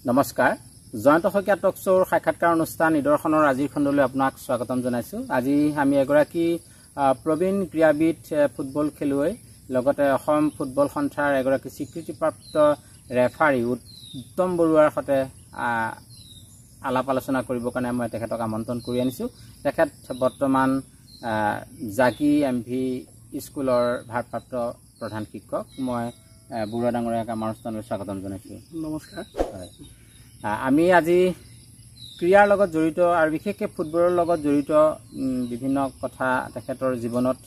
নমস্কাৰ জয়ন্ত শইকীয়া টক শ্ব'ৰ সাক্ষাৎকাৰ অনুষ্ঠান নিদৰ্শনৰ আজিৰ খণ্ডলৈ আপোনাক স্বাগতম জনাইছোঁ। আজি আমি এগৰাকী প্ৰবীণ ক্ৰীড়াবিদ ফুটবল খেলুৱৈ লগতে অসম ফুটবল সন্থাৰ এগৰাকী স্বীকৃতিপ্ৰাপ্ত ৰেফাৰী উত্তম বৰুৱাৰ সৈতে আলাপ আলোচনা কৰিবৰ কাৰণে মই তেখেতক আমন্ত্ৰণ কৰি আনিছোঁ। তেখেত বৰ্তমান জাগি MV স্কুলৰ ভাৰপ্ৰাপ্ত প্ৰধান শিক্ষক। মই বৰুৱা ডাঙৰীয়াক আমাৰ অনুষ্ঠানলৈ স্বাগতম জনাইছোঁ। নমস্কাৰ। হয়, আমি আজি ক্ৰীড়াৰ লগত জড়িত আৰু বিশেষকৈ ফুটবলৰ লগত জড়িত বিভিন্ন কথা তেখেতৰ জীৱনত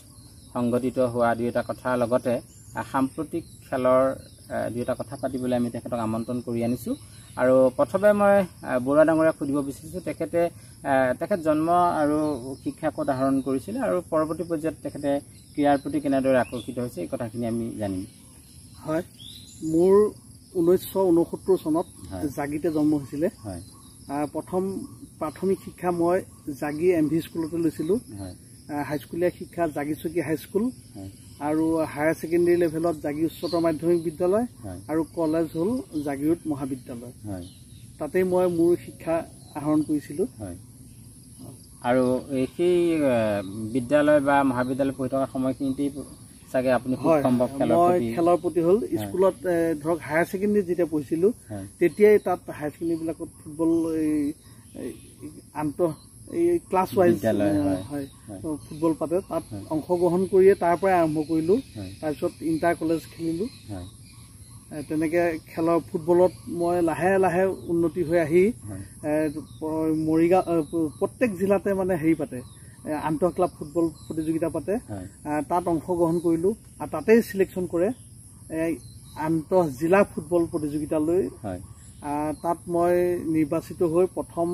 সংঘটিত হোৱা দুই এটা কথাৰ লগতে সাম্প্ৰতিক খেলৰ দুই এটা কথা পাতিবলৈ আমি তেখেতক আমন্ত্ৰণ কৰি আনিছোঁ। আৰু প্ৰথমে মই বৰুৱা ডাঙৰীয়াক সুধিব বিচাৰিছোঁ, তেখেত জন্ম আৰু শিক্ষা ক'ত আহৰণ কৰিছিলে আৰু পৰৱৰ্তী পৰ্যায়ত তেখেতে ক্ৰীড়াৰ প্ৰতি কেনেদৰে আকৰ্ষিত হৈছে এই কথাখিনি আমি জানিম। হয়, মোৰ 1969 চনত জাগিতে জন্ম হৈছিলে। প্ৰথম প্ৰাথমিক শিক্ষা মই জাগি MV স্কুলতে লৈছিলোঁ। হাইস্কুলীয়া শিক্ষা জাগি চকী হাইস্কুল আৰু হায়াৰ ছেকেণ্ডেৰী লেভেলত জাগি উচ্চতৰ মাধ্যমিক বিদ্যালয় আৰু কলেজ হ'ল জাগিৰোড মহাবিদ্যালয়। তাতেই মই মোৰ শিক্ষা আহৰণ কৰিছিলোঁ। আৰু সেই বিদ্যালয় বা মহাবিদ্যালয় পঢ়ি থকা সময়খিনিতেই চাগে আপুনি খেলৰ প্ৰতি হ'ল স্কুলত ধৰক হায়াৰ ছেকেণ্ডেৰী যেতিয়া পঢ়িছিলোঁ তেতিয়াই তাত হায়াৰ ছেকেণ্ডেৰীবিলাকত ফুটবল ক্লাছ ৱাইজ ফুটবল পাতে, তাত অংশগ্ৰহণ কৰিয়ে তাৰ পৰাই আৰম্ভ কৰিলোঁ। তাৰপিছত ইণ্টাৰ কলেজ খেলিলোঁ। তেনেকৈ খেলৰ ফুটবলত মই লাহে লাহে উন্নতি হৈ আহি মৰিগাঁও প্ৰত্যেক জিলাতে মানে হেৰি পাতে, আন্তঃ ক্লাব ফুটবল প্ৰতিযোগিতা পাতে, তাত অংশগ্ৰহণ কৰিলোঁ আৰু তাতেই চিলেকশ্যন কৰে আন্তঃ জিলা ফুটবল প্ৰতিযোগিতালৈ। তাত মই নিৰ্বাচিত হৈ প্ৰথম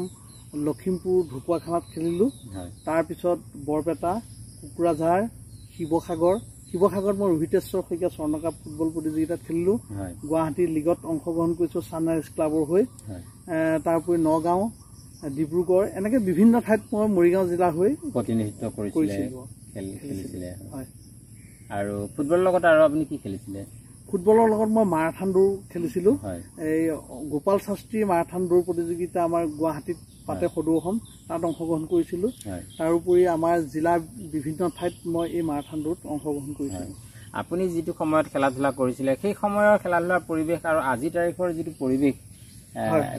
লখিমপুৰ ঢকুৱাখানাত খেলিলোঁ। তাৰপিছত বৰপেটা, কোকৰাঝাৰ, শিৱসাগৰত মই ৰোহিতেশ্বৰ শইকীয়া স্বৰ্ণকাপ ফুটবল প্ৰতিযোগিতাত খেলিলোঁ। গুৱাহাটীৰ লীগত অংশগ্ৰহণ কৰিছোঁ ছানৰাইজ ক্লাবৰ হৈ। তাৰোপৰি নগাঁও, ডিব্ৰুগড় এনেকৈ বিভিন্ন ঠাইত মই মৰিগাঁও জিলা হৈ প্ৰতিনিধিত্ব কৰিছিলোঁ। আৰু ফুটবলৰ লগত আৰু আপুনি কি খেলিছিলে? ফুটবলৰ লগত মই মাৰাথান দৌৰ খেলিছিলোঁ। এই গোপাল শাস্ত্ৰী মাৰাথান দৌৰ প্ৰতিযোগিতা আমাৰ গুৱাহাটীত পাতে সদৌ অসম, তাত অংশগ্ৰহণ কৰিছিলোঁ। তাৰোপৰি আমাৰ জিলাৰ বিভিন্ন ঠাইত মই এই মাৰাথান দৌৰত অংশগ্ৰহণ কৰিছিলোঁ। আপুনি যিটো সময়ত খেলা ধূলা কৰিছিলে সেই সময়ৰ খেলা ধূলাৰ পৰিৱেশ আৰু আজিৰ তাৰিখৰ যিটো পৰিৱেশ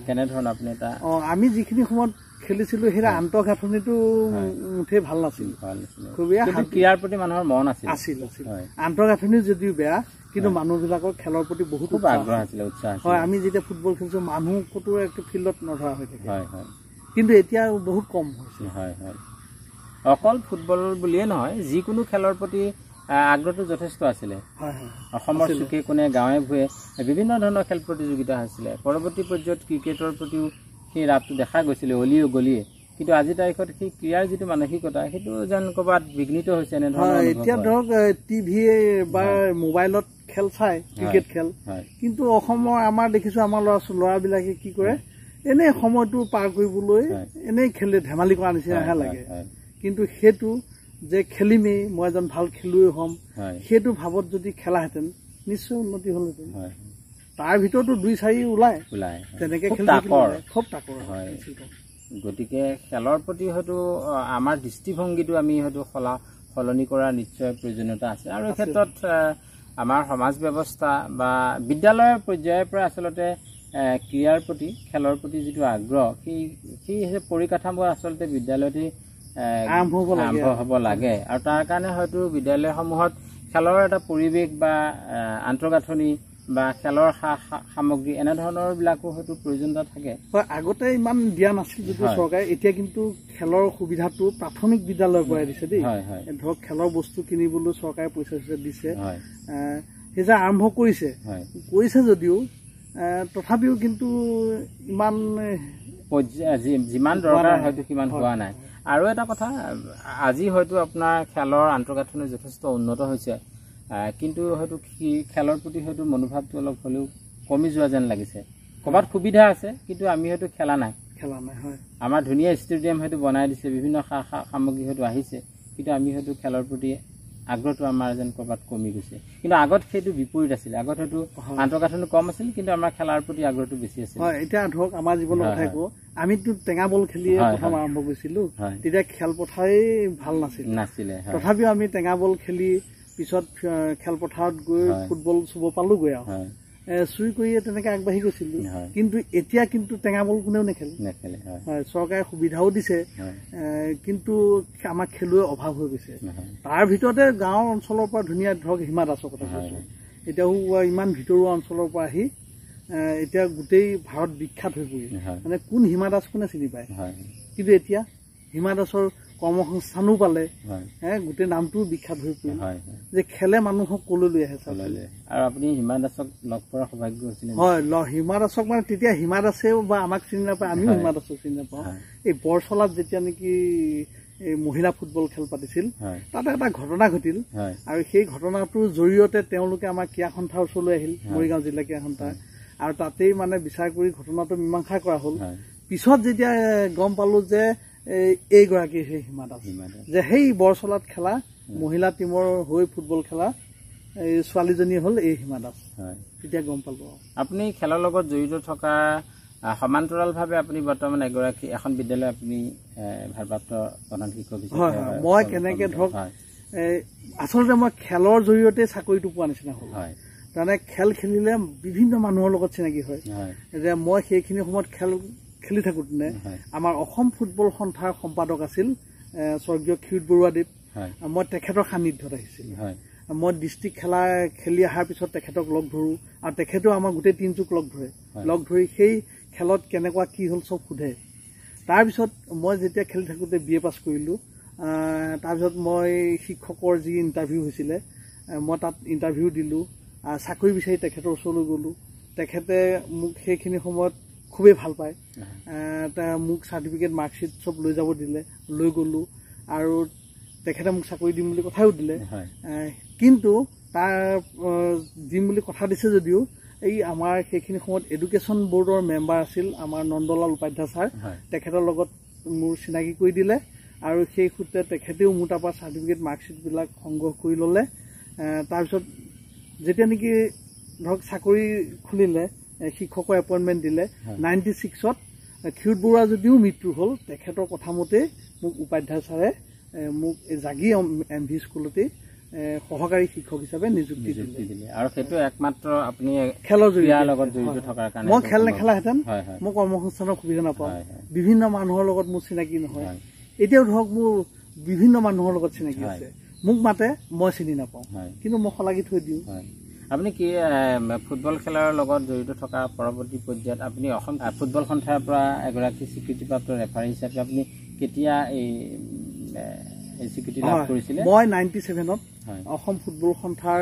কেনেধৰণৰ আপুনি এটা আমি যিখিনি সময়ত খেলিছিলোঁ সেই আন্তঃগাঁথনিটো মুঠেই ভাল নাছিল। ক্ৰীড়াৰ প্ৰতি মানুহৰ মন আছিল। আন্তঃগাঁথনি যদিও বেয়া, কিন্তু মানুহবিলাকৰ খেলৰ প্ৰতি বহুত আগ্ৰহ আছিলে, উৎসাহ আছিল। হয়, আমি যেতিয়া ফুটবল খেলিছোঁ মানুহ ক'তো একটো ফিল্ডত নধৰা হৈ থাকে। কিন্তু এতিয়া বহুত কম হৈছে। অকল ফুটবল বুলিয়ে নহয়, যিকোনো খেলৰ প্ৰতি আগ্ৰহটো যথেষ্ট আছিলে। অসমৰ চুকে কোণে গাঁৱে ভূঞে বিভিন্ন ধৰণৰ খেল প্ৰতিযোগিতা হৈছিলে। পৰৱৰ্তী পৰ্যায়ত ক্ৰিকেটৰ প্ৰতিও সেই ৰাপটো দেখা গৈছিলে অলিয়ে গলিয়ে, কিন্তু আজিৰ তাৰিখত সেই ক্ৰীড়াৰ যিটো মানসিকতা সেইটো যেন ক'ৰবাত বিঘ্নিত হৈছে এনেধৰণৰ। এতিয়া ধৰক টিভিয়ে বা মোবাইলত খেল চাই ক্ৰিকেট খেল, কিন্তু অসমৰ আমাৰ দেখিছোঁ আমাৰ ল'ৰাবিলাকে কি কৰে, এনেই সময়টো পাৰ কৰিবলৈ এনেই খেলে, ধেমালি কৰা নিচিনাহে লাগে। কিন্তু সেইটো যে খেলিমেই, মই এজন ভাল খেলুৱৈ হ'ম, সেইটো ভাৱত যদি খেলাহেঁতেন নিশ্চয় উন্নতি হ'লহেঁতেন। তাৰ ভিতৰতো 2-4 ওলাই তেনেকৈ খুব তাকৰ হয়। গতিকে খেলৰ প্ৰতি হয়তো আমাৰ দৃষ্টিভংগীটো আমি হয়তো সলনি কৰাৰ নিশ্চয় প্ৰয়োজনীয়তা আছে। আৰু এই ক্ষেত্ৰত আমাৰ সমাজ ব্যৱস্থা বা বিদ্যালয়ৰ পৰ্যায়ৰ পৰা আচলতে ক্ৰীড়াৰ প্ৰতি খেলৰ প্ৰতি যিটো আগ্ৰহ সেই পৰিকাঠামো আচলতে বিদ্যালয়তে আৰম্ভ হ'ব লাগে। আৰু তাৰ কাৰণে হয়তো বিদ্যালয়সমূহত খেলৰ এটা পৰিৱেশ বা আন্তঃগাঁথনি বা খেলৰ সামগ্ৰী এনেধৰণৰ বিলাকো হয়তো প্ৰয়োজনীয়তা থাকে। আগতে ইমান দিয়া নাছিল যদিও চৰকাৰে, এতিয়া কিন্তু খেলৰ সুবিধাটো প্ৰাথমিক বিদ্যালয়ৰ পৰাই দিছে দেই। ধৰক খেলৰ বস্তু কিনিবলৈ চৰকাৰে পইচা দিছে, সেই আৰম্ভ কৰিছে যদিও তথাপিও কিন্তু ইমান যিমান দৰকাৰ হয়তো সিমান হোৱা নাই। আৰু এটা কথা, আজি হয়তো আপোনাৰ খেলৰ আন্তঃগাঁথনি যথেষ্ট উন্নত হৈছে, কিন্তু হয়তো খেলৰ প্ৰতি হয়তো মনোভাৱটো অলপ হ'লেও কমি যোৱা যেন লাগিছে। ক'ৰবাত সুবিধা আছে কিন্তু আমি হয়তো খেলা নাই। আমাৰ ধুনীয়া ষ্টেডিয়াম হয়তো বনাই দিছে, বিভিন্ন সামগ্ৰী হয়তো আহিছে, কিন্তু আমি হয়তো খেলৰ প্ৰতি আগ্ৰহটো আমাৰ যেন ক'ৰবাত কমি গৈছে কিন্তু আগত সেইটো বিপৰীত আছিল আগত হয়তো আন্তঃগাঁথনি কম আছিল কিন্তু আমাৰ খেলাৰ প্ৰতি আগ্ৰহটো বেছি আছিল হয় এতিয়া ধৰক আমাৰ জীৱনৰ কথাই কওঁ আমিতো টেঙা বল খেলিয়ে প্ৰথম আৰম্ভ কৰিছিলোঁ তেতিয়া খেলপথাৰেই ভাল নাছিলে তথাপিও আমি টেঙা বল খেলি পিছত খেলপথাৰত গৈ ফুটবল চুব পালোগৈ আৰু চুই কৰিয়ে তেনেকে আগবাঢ়ি গৈছিলোঁ কিন্তু এতিয়া কিন্তু টেঙা বল কোনেও নেখেলে হয় চৰকাৰে সুবিধাও দিছে কিন্তু আমাৰ খেলুৱৈ অভাৱ হৈ গৈছে তাৰ ভিতৰতে গাঁও অঞ্চলৰ পৰা ধুনীয়া ধৰক হিমা দাসৰ কথা কৈছোঁ এতিয়াও ইমান ভিতৰুৱা অঞ্চলৰ পৰা আহি এতিয়া গোটেই ভাৰত বিখ্যাত হৈ পৰিল মানে কোন হিমা দাস কোনে চিনি পায় কিন্তু এতিয়া হিমা দাসৰ কৰ্মসংস্থানো পালে গোটেই নামটোও বিখ্যাত হৈ পৰিল যে খেলে মানুহক কলৈ লৈ আহে আৰু আপুনি হিমা দাসক লগ পোৱাৰ সৌভাগ্য হৈছিল হয় হিমা দাসক মানে তেতিয়া হিমা দাসেও বা আমাক চিনি নাপায় আমিও হিমা দাসক চিনি নাপাওঁ এই বৰচলাত যেতিয়া নেকি এই মহিলা ফুটবল খেল পাতিছিল তাতে এটা ঘটনা ঘটিল আৰু সেই ঘটনাটোৰ জৰিয়তে তেওঁলোকে আমাৰ ক্ৰীড়া সন্থাৰ ওচৰলৈ আহিল মৰিগাঁও জিলা ক্ৰীড়া সন্থা আৰু তাতেই মানে বিচাৰ কৰি ঘটনাটো মীমাংসা কৰা হ'ল পিছত যেতিয়া গম পালো যে এইগৰাকী সেই হিমা দাস যে সেই বৰচলাত খেলা মহিলা টীমৰ হৈ ফুটবল খেলা এই ছোৱালীজনী হ'ল এই হিমা দাস তেতিয়া গম পালো আপুনি খেলৰ লগত জড়িত থকা সমান্তৰালভাৱে আপুনি বৰ্তমান এগৰাকী এখন বিদ্যালয় আপুনি ভাৰপ্ৰাপ্ত প্ৰধান শিক্ষক হিচাপে মই কেনেকে ধৰক আচলতে মই খেলৰ জৰিয়তে চাকৰিটো পোৱা নিচিনা হ'ল তাৰমানে খেল খেলিলে বিভিন্ন মানুহৰ লগত চিনাকি হয় যে মই সেইখিনি সময়ত খেলি থাকোঁতে আমাৰ অসম ফুটবল সন্থাৰ সম্পাদক আছিল স্বৰ্গীয় ক্ষীৰোদ বৰুৱাদেৱ মই তেখেতৰ সান্নিধ্যত আহিছিলোঁ মই ডিষ্ট্ৰিক্ট খেলি অহাৰ পিছত তেখেতক লগ ধৰোঁ আৰু তেখেতেও আমাৰ গোটেই টিমটোক লগ ধৰি সেই খেলত কেনেকুৱা কি হ'ল চব সোধে তাৰপিছত মই যেতিয়া খেলি থাকোঁতে BA পাছ কৰিলোঁ তাৰপিছত মই শিক্ষকৰ যি ইণ্টাৰভিউ হৈছিলে মই তাত ইণ্টাৰভিউ দিলোঁ চাকৰি বিচাৰি তেখেতৰ ওচৰলৈ গ'লোঁ তেখেতে মোক সেইখিনি সময়ত খুবেই ভাল পায় মোক চাৰ্টিফিকেট মাৰ্কশ্বিট চব লৈ যাব দিলে লৈ গ'লোঁ আৰু তেখেতে মোক চাকৰি দিম বুলি কথাও দিলে কিন্তু তাৰ দিম বুলি কথা দিছে যদিও এই আমাৰ সেইখিনি সময়ত এডুকেশ্যন বোৰ্ডৰ মেম্বাৰ আছিল আমাৰ নন্দলাল উপাধ্যায় ছাৰ তেখেতৰ লগত মোৰ চিনাকি কৰি দিলে আৰু সেই সূত্ৰে তেখেতেও মোৰ তাৰপৰা চাৰ্টিফিকেট মাৰ্কশ্বিটবিলাক সংগ্ৰহ কৰি ল'লে তাৰপিছত যেতিয়া নেকি ধৰক চাকৰি খুলিলে শিক্ষকৰ এপইণ্টমেণ্ট দিলে 96ত ক্ষীৰোদ বৰুৱা যদিও মৃত্যু হ'ল তেখেতৰ কথা মতে মোক উপাধ্যায় ছাৰে মোক জাগি MV স্কুলতে সহকাৰী শিক্ষক হিচাপে নিযুক্তি দিলে আৰু সেইটো একমাত্ৰ আপুনি খেলৰ লগত জড়িত থকাৰ কাৰণে মই খেল নেখেলাহেঁতেন মই কৰ্মসংস্থানৰ সুবিধা নাপাওঁ বিভিন্ন মানুহৰ লগত মোৰ চিনাকি নহয় এতিয়াও ধৰক মোৰ বিভিন্ন মানুহৰ লগত চিনাকি আছে মোক মাতে মই চিনি নাপাওঁ কিন্তু মই শলাগি থৈ দিওঁ আপুনি কি ফুটবল খেলৰ লগত জড়িত থকা পৰৱৰ্তী পৰ্যায়ত আপুনি অসম ফুটবল সন্থাৰ পৰা এগৰাকী স্বীকৃতিপ্ৰাপ্ত ৰেফাৰী হিচাপে আপুনি কেতিয়া এই স্বীকৃতি লাভ কৰিছিলে মই 97ত অসম ফুটবল সন্থাৰ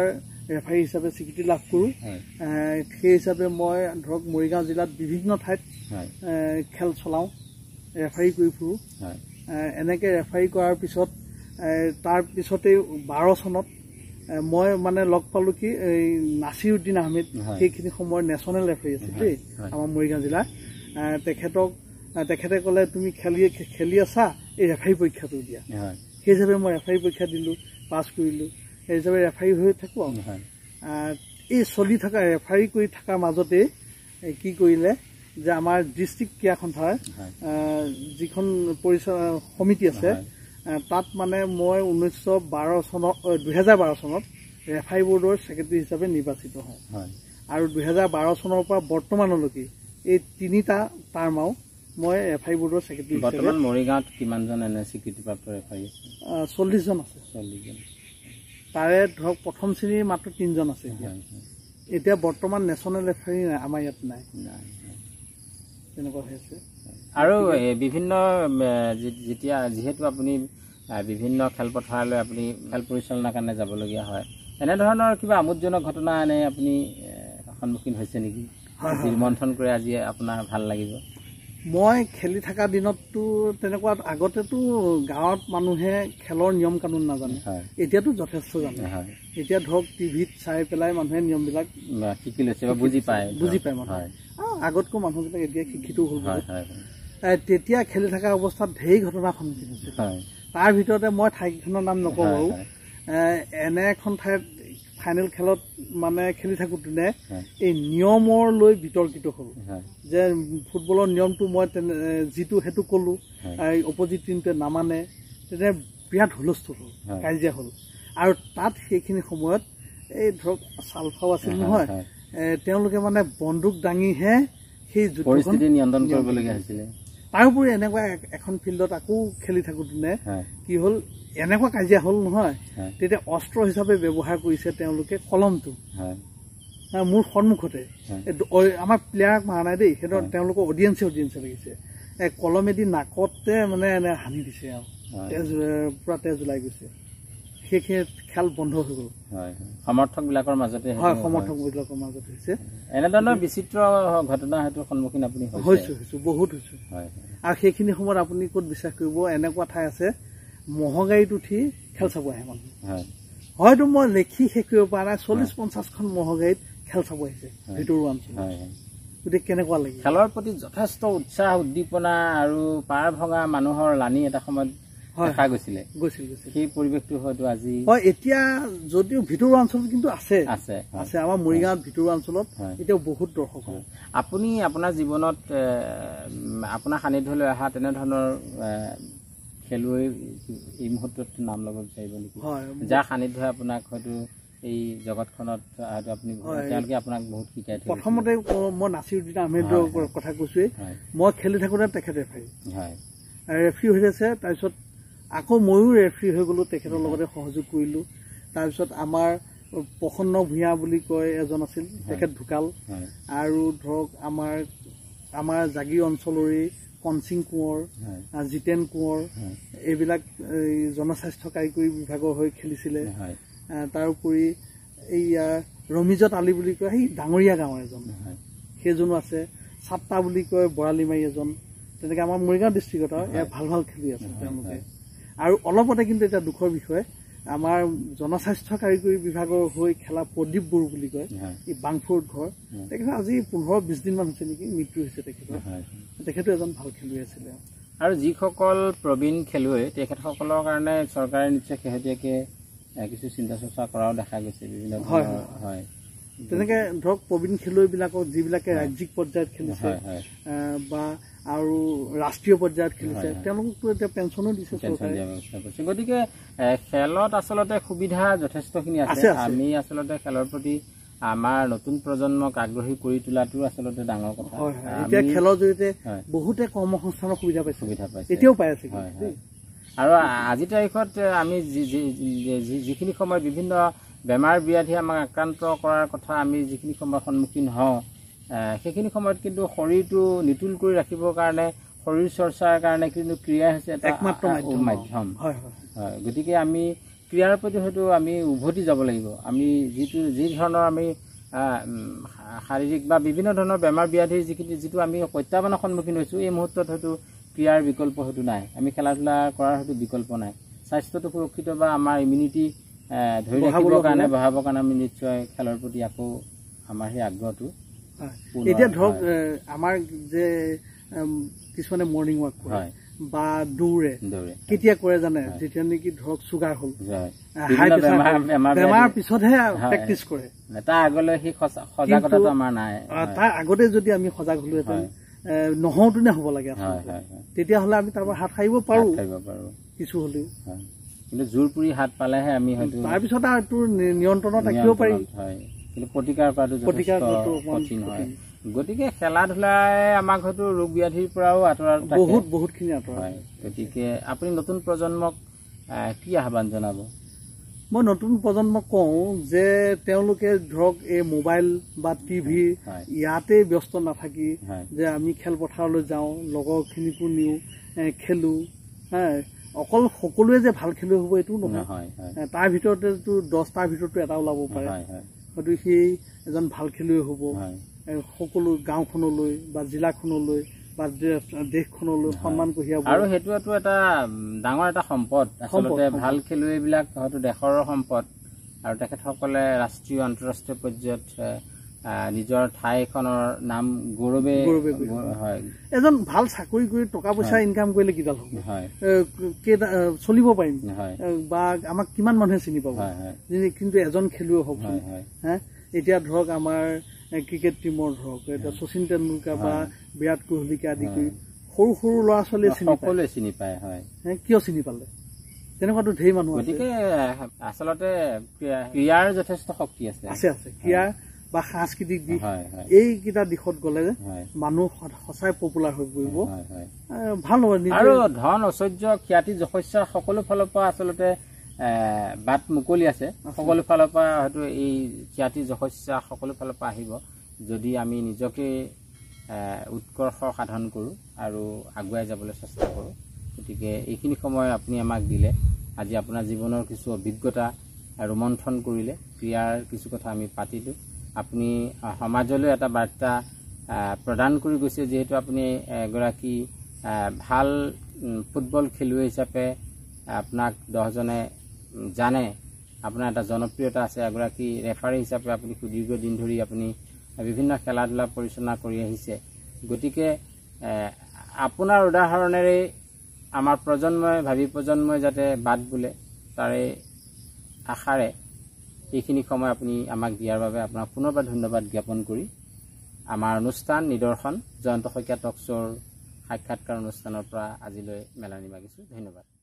ৰেফাৰী হিচাপে স্বীকৃতি লাভ কৰোঁ সেই হিচাপে মই ধৰক মৰিগাঁও জিলাত বিভিন্ন ঠাইত খেল চলাওঁ ৰেফাৰী কৰি ফুৰোঁ এনেকৈ ৰেফাৰী কৰাৰ পিছত তাৰ পিছতেই 12 চনত মই মানে লগ পালোঁ কি এই নাছিৰুদ্দিন আহমেদ সেইখিনি সময়ৰ নেশ্যনেল ৰেফাৰী আছিল দেই আমাৰ মৰিগাঁও জিলাৰ তেখেতে ক'লে তুমি খেলি আছা এই ৰেফাৰী পৰীক্ষাটো দিয়া সেই হিচাপে মই ৰেফাৰী পৰীক্ষা দিলোঁ পাছ কৰিলোঁ সেই হিচাপে ৰেফাৰী হৈ থাকোঁ এই চলি থকা ৰেফাৰী কৰি থকাৰ মাজতে কি কৰিলে যে আমাৰ ডিষ্ট্ৰিক্ট ক্ৰীড়া সন্থাৰ যিখন সমিতি আছে তাত মানে মই 2012 চনত ৰেফাৰী বোৰ্ডৰ ছেক্ৰেটাৰী হিচাপে নিৰ্বাচিত হওঁ আৰু 2012 চনৰ পৰা বৰ্তমানলৈকে এই 3টা টাৰ্মাও মই ৰেফাৰী বোৰ্ডৰ ছেক্ৰেটাৰী বৰ্তমান মৰিগাঁৱত কিমানজন এনে স্বীকৃতিপ্ৰাপ্ত ৰেফাৰী আছে 40 জন আছে তাৰে ধৰক প্ৰথম শ্ৰেণীৰ মাত্ৰ 3জন আছে এতিয়া বৰ্তমান নেশ্যনেল ৰেফাৰী আমাৰ ইয়াত নাই তেনেকুৱা হৈ আছে আৰু বিভিন্ন যিহেতু আপুনি বিভিন্ন খেলপথাৰলৈ আপুনি খেল পৰিচালনাৰ কাৰণে যাবলগীয়া হয় এনেধৰণৰ কিবা আমোদজনক ঘটনা এনে আপুনি সন্মুখীন হৈছে নেকি মন্থন কৰি আজি আপোনাৰ ভাল লাগিব মই খেলি থকা দিনততো তেনেকুৱা আগতেতো গাঁৱত মানুহে খেলৰ নিয়ম কানুন নাজানে এতিয়াতো যথেষ্ট জানে এতিয়া ধৰক টিভিত চাই পেলাই মানুহে নিয়মবিলাক শিকি লৈছে বা বুজি পায় মানুহে আগতকৈ মানুহবিলাক এতিয়া শিক্ষিত হ'ল তেতিয়া খেলি থকা অৱস্থাত ঢেৰ ঘটনাৰ সন্মুখীন হৈছে তাৰ ভিতৰতে মই ঠাইকেইখনৰ নাম নকওঁ বাৰু এনে এখন ঠাইত ফাইনেল খেলত মানে খেলি থাকোঁতে এই নিয়মৰ লৈ বিতৰ্কিত হ'ল যে ফুটবলৰ নিয়মটো মই যিটো সেইটো ক'লোঁ অপজিট টিমটোৱে নামানে তেনে বিৰাট হুলস্থুল হ'ল কাজিয়া হ'ল আৰু তাত সেইখিনি সময়ত এই ধৰক চালফাও আছিল নহয় তেওঁলোকে মানে বন্দুক দাঙিহে সেই পৰিস্থিতি নিয়ন্ত্ৰণ কৰিবলগীয়া হৈছিলে তাৰোপৰি এনেকুৱা এখন ফিল্ডত আকৌ খেলি থাকোঁতে কি হ'ল এনেকুৱা কাজিয়া হ'ল নহয় তেতিয়া অস্ত্ৰ হিচাপে ব্যৱহাৰ কৰিছে তেওঁলোকে কলমটো মোৰ সন্মুখতে আমাৰ প্লেয়াৰক মাৰা নাই দেই সেইটো তেওঁলোকৰ অডিয়েঞ্চে লাগিছে কলমেদি নাকতে মানে এনে সানি দিছে আৰু তেজ পুৰা তেজ ওলাই গৈছে সেইখিনি খেল বন্ধ হৈ গ'ল সমৰ্থকবিলাকৰ মাজতে হয় সমৰ্থকবিলাকৰ মাজতে হৈছে এনেধৰণৰ বিচিত্ৰ ঘটনা হয়তো সন্মুখীন আপুনি হৈছোঁ বহুত হৈছোঁ আৰু সেইখিনি সময়ত আপুনি ক'ত বিশ্বাস কৰিব এনেকুৱা ঠাই আছে মহগাড়ীত উঠি খেল চাব আহে মানুহ হয়তো মই লেখি শেষ কৰিব পৰা নাই 40-50খন মহগাড়ীত খেল চাব আহিছে ভিতৰুৱা অঞ্চলত গতিকে কেনেকুৱা লাগে খেলৰ প্ৰতি যথেষ্ট উৎসাহ উদ্দীপনা আৰু পাৰ ভঙা মানুহৰ লানি এটা সময়ত দেখা গৈছিল সেই পৰিৱেশটো হয়তো আজি হয় এতিয়া যদিও ভিতৰুৱা অঞ্চলত কিন্তু আছে আমাৰ মৰিগাঁৱত ভিতৰুৱা অঞ্চলত এতিয়াও বহুত দৰ্শক হয় আপুনি আপোনাৰ জীৱনত আপোনাৰ সান্নিধ্যলৈ অহা তেনেধৰণৰ খেলুৱৈ এই মুহূৰ্তত নাম ল'ব বিচাৰিব নেকি যাৰ সান্নিধ্যই আপোনাক হয়তো এই জগতখনত হয়তো আপুনি তেওঁলোকে আপোনাক বহুত শিকাই থৈ প্ৰথমতে মই নাছিৰুদ্দিন আহমেদৰ কথা কৈছোৱেই মই খেলি থাকোঁতে তেখেত ৰেফ্ৰী হৈ আছে তাৰপিছত আকৌ ময়ো ৰেফ্ৰী হৈ গ'লোঁ তেখেতৰ লগতে সহযোগ কৰিলোঁ তাৰপিছত আমাৰ প্ৰসন্ন ভূঞা বুলি কয় এজন আছিল তেখেত ঢুকাল আৰু ধৰক আমাৰ জাগি অঞ্চলৰে কনচিং কোঁৱৰ জিতেন কোঁৱৰ এইবিলাক জনস্বাস্থ্য কাৰিকৰী বিভাগৰ হৈ খেলিছিলে তাৰোপৰি এইয়া ৰমিজত আলি বুলি কয় সেই ডাঙৰীয়া গাঁৱৰ এজন সেইজনো আছে চাপ্তা বুলি কয় বৰালিমাৰী এজন তেনেকৈ আমাৰ মৰিগাঁও ডিষ্ট্ৰিক্টত ভাল খেলি আছে তেওঁলোকে আৰু অলপতে কিন্তু এটা দুখৰ বিষয় আমাৰ জনস্বাস্থ্য কাৰিকৰী বিভাগৰ হৈ খেলা প্ৰদীপ বড়ো বুলি কয় এই বাংফুৰত ঘৰ তেখেতৰ আজি 15-20 দিনমান হৈছে নেকি মৃত্যু হৈছে তেখেতো এজন ভাল খেলুৱৈ আছিলে আৰু যিসকল প্ৰবীণ খেলুৱৈ তেখেতসকলৰ কাৰণে চৰকাৰে নিশ্চয় শেহতীয়াকৈ কিছু চিন্তা চৰ্চা কৰাও দেখা গৈছে বিভিন্ন হয় তেনেকৈ ধৰক প্ৰবীণ খেলুৱৈবিলাকক যিবিলাকে ৰাজ্যিক পৰ্যায়ত খেলিছে বা আৰু ৰাষ্ট্ৰীয় পৰ্যায়ত খেলিছে তেওঁলোককতো এতিয়া পেঞ্চনো দিছে চৰকাৰে গতিকে খেলত আচলতে সুবিধা যথেষ্টখিনি আছে আমি আচলতে খেলৰ প্ৰতি আমাৰ নতুন প্ৰজন্মক আগ্ৰহী কৰি তোলাটো আচলতে ডাঙৰ কথা এতিয়া খেলৰ জৰিয়তে বহুতে কৰ্মসংস্থানৰ সুবিধা পাইছে এতিয়াও পাই আছে আৰু আজিৰ তাৰিখত আমি যিখিনি সময়ত বিভিন্ন বেমাৰ ব্যাধি আমাক আক্ৰান্ত কৰাৰ কথা আমি যিখিনি সময়ত সন্মুখীন হওঁ সেইখিনি সময়ত কিন্তু শৰীৰটো নিতুল কৰি ৰাখিবৰ কাৰণে শৰীৰ চৰ্চাৰ কাৰণে কিন্তু ক্ৰীড়া হৈছে এটা একমাত্ৰ মাধ্যম গতিকে আমি ক্ৰীড়াৰ প্ৰতি হয়তো আমি উভতি যাব লাগিব আমি যি ধৰণৰ আমি শাৰীৰিক বা বিভিন্ন ধৰণৰ বেমাৰ ব্যাধিৰ যিটো আমি প্ৰত্যাহ্বানৰ সন্মুখীন হৈছোঁ এই মুহূৰ্তত হয়তো ক্ৰীড়াৰ বিকল্প হয়তো নাই আমি খেলা ধূলা কৰাৰ হয়তো বিকল্প নাই স্বাস্থ্যটো সুৰক্ষিত বা আমাৰ ইমিউনিটি ধৰি ৰাখিবৰ কাৰণে বঢ়াবৰ কাৰণে আমি নিশ্চয় খেলৰ প্ৰতি আকৌ আমাৰ সেই আগ্ৰহটো এতিয়া ধৰক আমাৰ যে কিছুমানে মৰ্ণিং ৱাক কৰে বা দৌৰে কেতিয়া কৰে জানে যেতিয়া নেকি ধৰক চুগাৰ হ'ল বেমাৰ পিছতহে প্ৰেক্টিচ কৰে তাৰ আগলৈ সেই সজাগতাটো আমাৰ নাই তাৰ আগতে যদি আমি সজাগ হলোহেঁতেন নহওঁতেনে হ'ব লাগে তেতিয়াহ'লে আমি তাৰ পৰা হাত সাৰিব পাৰোঁ কিছু হ'লেও কিন্তু জোৰ পুৰি হাত পালেহে আমি হয়তো তাৰপিছত আৰু তোৰ নিয়ন্ত্ৰণত ৰাখিব পাৰি কিন্তু প্ৰতিকাৰ কৰাটো কঠিন হয় গতিকে খেলা ধূলাই আমাক হয়তো ৰোগ ব্যাধিৰ পৰাও আঁতৰাত বহুতখিনি আঁতৰাই গতিকে আপুনি নতুন প্ৰজন্মক কি আহ্বান জনাব মই নতুন প্ৰজন্মক কওঁ যে তেওঁলোকে ধৰক এই মোবাইল বা টিভি ইয়াতে ব্যস্ত নাথাকি যে আমি খেলপথাৰলৈ যাওঁ লগৰখিনিকো নিওঁ খেলোঁ অকল সকলোৱে যে ভাল খেলুৱৈ হ'ব এইটো নহয় তাৰ ভিতৰতেতো 10টাৰ ভিতৰতো এটা ওলাব পাৰে হয়তো সেই এজন ভাল খেলুৱৈ হ'ব সকলো গাঁওখনলৈ বা জিলাখনলৈ বা দেশখনলৈ সন্মান কঢ়িয়াব আৰু সেইটো এটা ডাঙৰ এটা সম্পদ আচলতে ভাল খেলুৱৈবিলাক হয়তো দেশৰ সম্পদ আৰু তেখেতসকলে ৰাষ্ট্ৰীয় আন্তঃৰাষ্ট্ৰীয় পৰ্যায়ত নিজৰ ঠাইখনৰ নাম গৌৰৱে হয় এজন ভাল চাকৰি কৰি টকা পইচা ইনকাম কৰিলে কিডাল হ'ব হয় চলিব পাৰিম হয় বা আমাক কিমান মানুহে চিনি পাব কিন্তু এজন খেলুৱৈ হওক হা এতিয়া ধৰক আমাৰ ক্ৰিকেট টিমৰ ধৰক এতিয়া শচীন তেণ্ডুলকাৰ বা বিৰাট কোহলিকে আদি কৰি সৰু সৰু ল'ৰা ছোৱালীয়ে সকলোৱে চিনি পায় হয় কিয় চিনি পালে তেনেকুৱাতো ঢেৰ মানুহ আছে গতিকে আচলতে ক্ৰীড়াৰ যথেষ্ট শক্তি আছে আছে ক্ৰীড়া বা সাংস্কৃতিক দিশ এইকেইটা দিশত গ'লে মানুহ সঁচাই পপুলাৰ হৈ পৰিব ভাল হ'ব আৰু ধন ঐশ্বৰ্য খ্যাতি যশস্যা সকলো ফালৰ পৰা আচলতে বাট মুকলি আছে সকলো ফালৰ পৰা হয়তো এই খ্যাতি যশস্যা সকলো ফালৰ পৰা আহিব যদি আমি নিজকে উৎকৰ্ষ সাধন কৰোঁ আৰু আগুৱাই যাবলৈ চেষ্টা কৰোঁ গতিকে এইখিনি সময় আপুনি আমাক দিলে আজি আপোনাৰ জীৱনৰ কিছু অভিজ্ঞতা ৰোমন্থন কৰিলে ক্ৰীড়াৰ কিছু কথা আমি পাতিলোঁ আপুনি সমাজলৈ এটা বাৰ্তা প্ৰদান কৰি গৈছে যিহেতু আপুনি এগৰাকী ভাল ফুটবল খেলুৱৈ হিচাপে আপোনাক 10জনে জানে আপোনাৰ এটা জনপ্ৰিয়তা আছে এগৰাকী ৰেফাৰী হিচাপে আপুনি সুদীৰ্ঘ দিন ধৰি আপুনি বিভিন্ন খেলা ধূলা পৰিচালনা কৰি আহিছে গতিকে আপোনাৰ উদাহৰণেৰে আমাৰ ভাবি প্ৰজন্মই যাতে বাদ বোলে তাৰে আশাৰে এইখিনি সময় আপুনি আমাক দিয়াৰ বাবে আপোনাক পুনৰবাৰ ধন্যবাদ জ্ঞাপন কৰি আমাৰ অনুষ্ঠান নিদৰ্শন জয়ন্ত শইকীয়া টক শ্ব'ৰ সাক্ষাৎকাৰ অনুষ্ঠানৰ পৰা আজিলৈ মেলানি মাগিছোঁ ধন্যবাদ